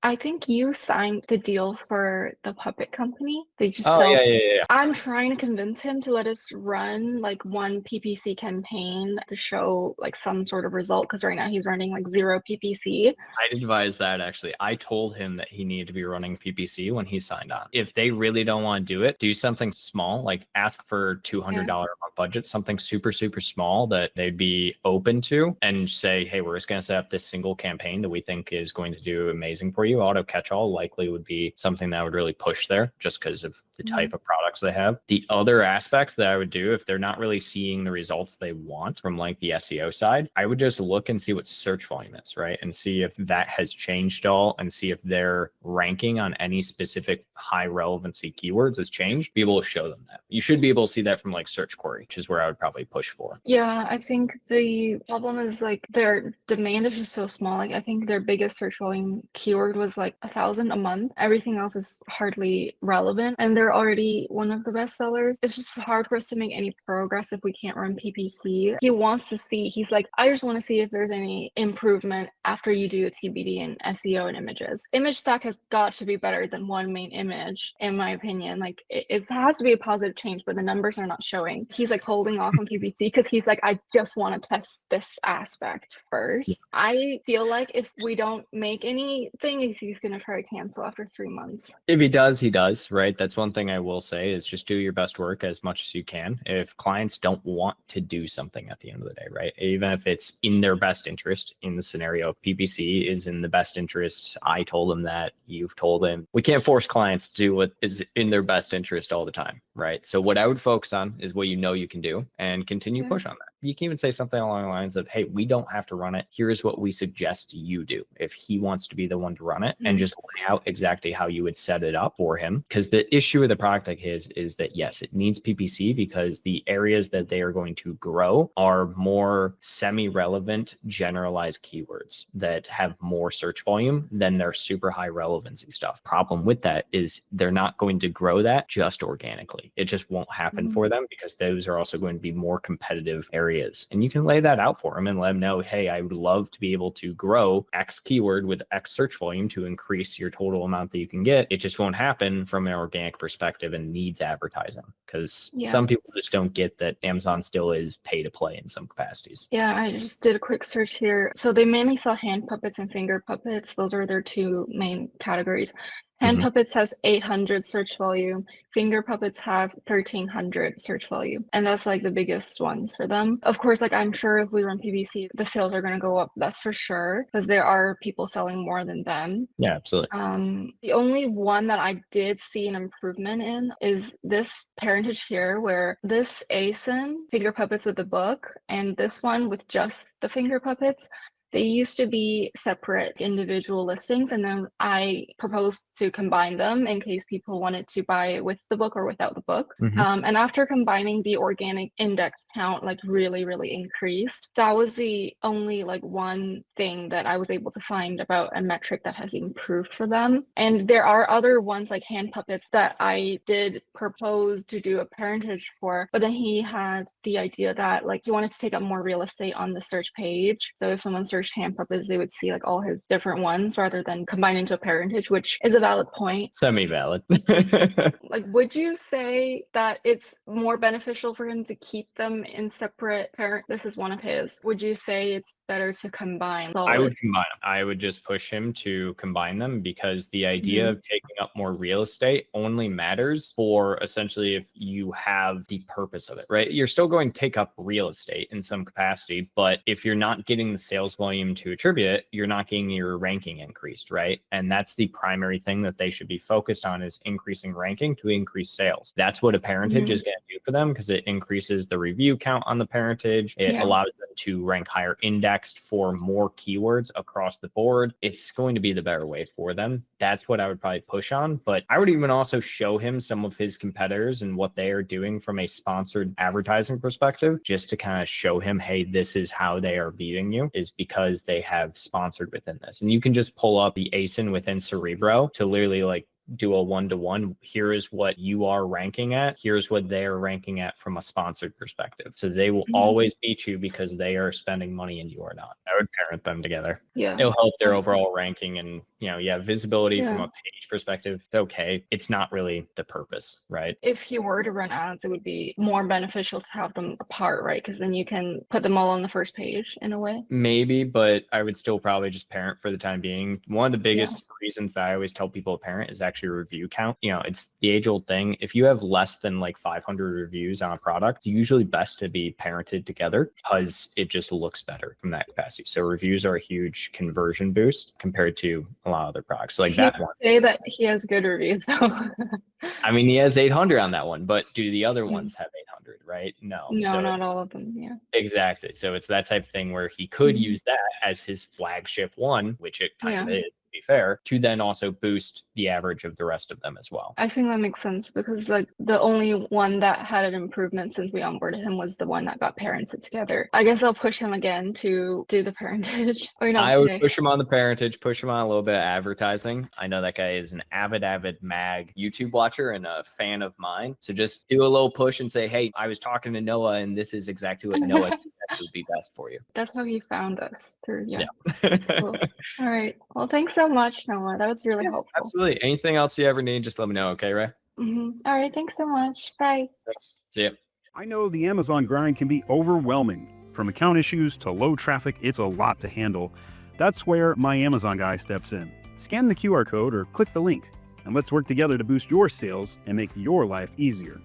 I think you signed the deal for the puppet company. They just Oh, yeah, sell. yeah, yeah, yeah. I'm trying to convince him to let us run like one PPC campaign to show like some sort of result because right now he's running like zero PPC. I'd advise that actually. I told him that he needed to be running PPC when he signed on. If they really don't want to do it, do something small, like ask for Yeah. $200 a month budget, something super, super small that they'd be open to, and say, hey, we're just going to set up this single campaign that we think is going to do amazing for you. Auto catch all likely would be something that would really push there just because of the type Mhm. of products they have. The other aspect that I would do if they're not really seeing the results they want from like the SEO side, I would just look and see what search volume is, right? And see if that has changed at all and see if their ranking on any specific high relevancy keywords has changed. Be able to show them that. You should be able to see that from like search query, which is where I would probably push for. Yeah, I think the problem is like their demand is just so small. Like I think their biggest search volume keyword was like 1,000 a month. Everything else is hardly relevant, and they're already one of the best sellers. It's just hard for us to make any progress if we can't run PPC. He wants to see. He's like, I just want to see if there's any improvement after you do the TBD and SEO and images. Image stack has got to be better than one main image, in my opinion. Like it has to be a positive change, but the numbers are not showing. He's like holding off on PPC because he's like, I just want to test this aspect first. I feel like if we don't make anything, he's going to try to cancel after 3 months. If he does, right? That's one thing I will say is just do your best work as much as you can. If clients don't want to do something at the end of the day, right? Even if it's in their best interest in the scenario of PPC is in the best interest. I told them that, you've told him. We can't force clients to do what is in their best interest all the time, right? So what I would focus on is what you know you can do and continue Yeah. push on that. You can even say something along the lines of, hey, we don't have to run it. Here's what we suggest you do if he wants to be the one to run it, and just lay out exactly how you would set it up for him. Because the issue with the product like his is that, yes, it needs PPC because the areas that they are going to grow are more semi-relevant, generalized keywords that have more search volume than their super high relevancy stuff. Problem with that is they're not going to grow that just organically. It just won't happen for them because those are also going to be more competitive areas. And you can lay that out for them and let them know, hey, I would love to be able to grow X keyword with X search volume to increase your total amount that you can get. It just won't happen from an organic perspective and needs advertising because Yeah. some people just don't get that Amazon still is pay to play in some capacities. Yeah, I just did a quick search here. So they mainly sell hand puppets and finger puppets. Those are their two main categories. Hand puppets has 800 search volume. Finger puppets have 1,300 search volume. And that's like the biggest ones for them. Of course, like I'm sure if we run PPC, the sales are going to go up. That's for sure. Because there are people selling more than them. Yeah, absolutely. The only one that I did see an improvement in is this Parentage here, where this ASIN, finger puppets with the book, and this one with just the finger puppets, they used to be separate individual listings, and then I proposed to combine them in case people wanted to buy it with the book or without the book. And after combining, the organic index count like really increased. That was the only like one thing that I was able to find about a metric that has improved for them. And there are other ones like hand puppets that I did propose to do a parentage for, but then he had the idea that like he wanted to take up more real estate on the search page. So if someone searched hand puppets, they would see like all his different ones rather than combine into a parentage, which is a valid point. Semi-valid. Like, would you say that it's more beneficial for him to keep them in separate parent? This is one of his. Would you say it's better to combine? I would combine them. I would just push him to combine them because the idea of taking up more real estate only matters for essentially if you have the purpose of it, right? You're still going to take up real estate in some capacity, but if you're not getting the sales volume to attribute it, you're not getting your ranking increased, right? And that's the primary thing that they should be focused on is increasing ranking to increase sales. That's what a parentage is going to do for them because it increases the review count on the parentage. It allows them to rank higher indexed for more keywords across the board. It's going to be the better way for them. That's what I would probably push on. But I would even also show him some of his competitors and what they are doing from a sponsored advertising perspective, just to kind of show him, hey, this is how they are beating you, is because they have sponsored within this. And you can just pull up the ASIN within Cerebro to literally like do a one-to-one. Here is what you are ranking at. Here's what they're ranking at from a sponsored perspective. So they will always beat you because they are spending money and you are not. I would parent them together. Yeah. It'll help their overall ranking, and visibility from Yeah. a page perspective. It's okay. It's not really the purpose, right? If you were to run ads, it would be more beneficial to have them apart, right? Because then you can put them all on the first page in a way. Maybe, but I would still probably just parent for the time being. One of the biggest reasons that I always tell people to parent is actually review count. It's the age-old thing. If you have less than like 500 reviews on a product, it's usually best to be parented together because it just looks better from that capacity. So reviews are a huge conversion boost compared to a lot of other products. So like that one. Say that he has good reviews. I mean, he has 800 on that one, but do the other ones have 800, right? No. No, So not all of them. Yeah. exactly. So it's that type of thing where he could use that as his flagship one, which it kind of is, to be fair, to then also boost the average of the rest of them as well. I think that makes sense because like the only one that had an improvement since we onboarded him was the one that got parented together. I guess I'll push him again to do the parentage. Or not I would today. push him on the parentage, push him on a little bit of advertising. I know that guy is an avid mag YouTube watcher and a fan of mine. So just do a little push and say, hey, I was talking to Noah and this is exactly what Noah said would be best for you. That's how he found us through. Yeah. Cool. All right. Well, thanks so much, Noah. That was really helpful. Absolutely. Anything else you ever need, just let me know. Okay, Ray? All right. Thanks so much. Bye. Thanks. See ya. I know the Amazon grind can be overwhelming. From account issues to low traffic, it's a lot to handle. That's where my Amazon guy steps in. Scan the QR code or click the link, and let's work together to boost your sales and make your life easier.